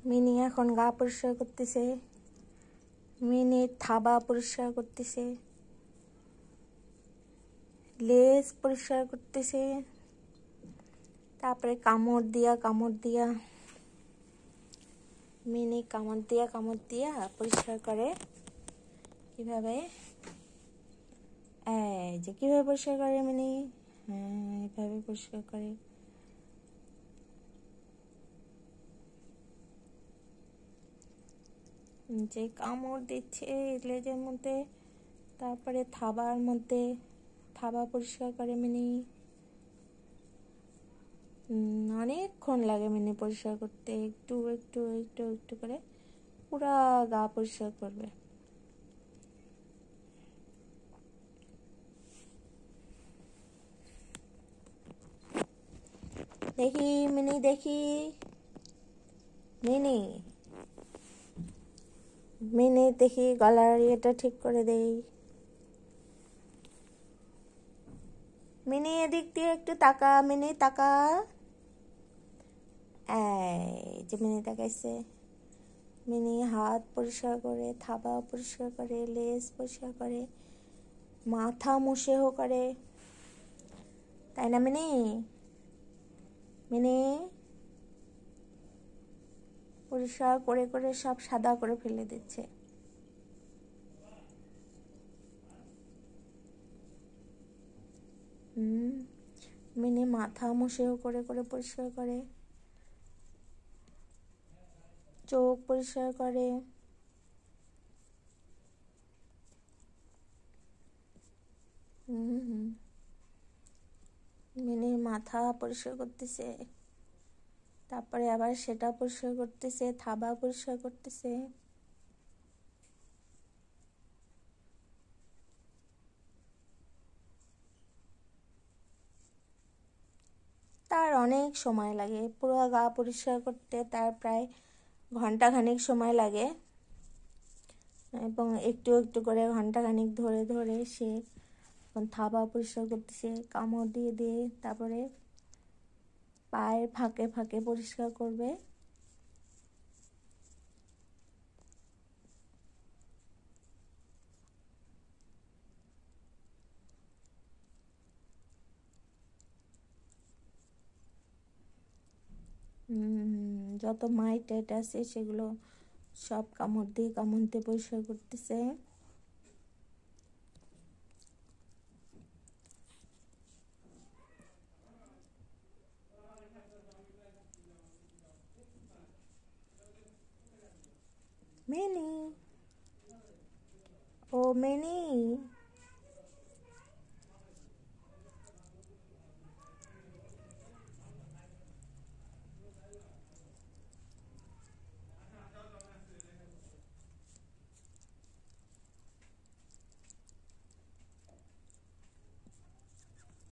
Mini এখন গা পরিষ্কার করতেছে। মিনি থাবা পরিষ্কার করতেছে, লেজ পরিষ্কার করতেছে, তারপরে কামড় দিয়া মিনি কামড় দিয়া পরিষ্কার করে। কিভাবে? এই যে কিভাবে পরিষ্কার করে মিনি। হ্যাঁ, এভাবে পরিষ্কার করে। যে কামড় দিচ্ছে লেজের মধ্যে, তারপরে থাবা পরিষ্কার করে মিনি। অনেকক্ষণ লাগে মিনি পরিষ্কার করতে, একটু একটু একটু একটু করে পুরা গা পরিষ্কার করবে। দেখি মিনি, দেখি মিনি মিনি দেখি গলার ইয়েটা ঠিক করে দেই। মিনি এদিক দিয়ে একটু তাকা, মিনি তাকা। এই যে মিনি তাকাইছে। মিনি হাত পরিষ্কার করে, থাবা পরিষ্কার করে, লেজ পরিষ্কার করে, মাথা মুছেও করে, তাই না মিনি? মিনি পরিষ্কার করে করে সব সাদা করে ফেলে দিচ্ছে। মিনি মাথা মুছেও করে করে পরিষ্কার করে, চোখ পরিষ্কার করে। মিনি মাথা পরিষ্কার করতেছে, তারপরে আবার সেটা পরিষ্কার করতেছে, থাবা পরিষ্কার করতেছে। তার অনেক সময় লাগে পুরো গা পরিষ্কার করতে, তার প্রায় ঘন্টাখানিক সময় লাগে, এবং একটু একটু করে ঘন্টাখানিক ধরে ধরে সে থাবা পরিষ্কার করতেছে, কামড় দিয়ে দিয়ে। তারপরে পায়ের ফাঁকে ফাঁকে পরিষ্কার করবে। যত মাইট টাইট আছে সেগুলো সব কামড় দিয়ে পরিষ্কার করতেছে। মিনি, ও মিনি।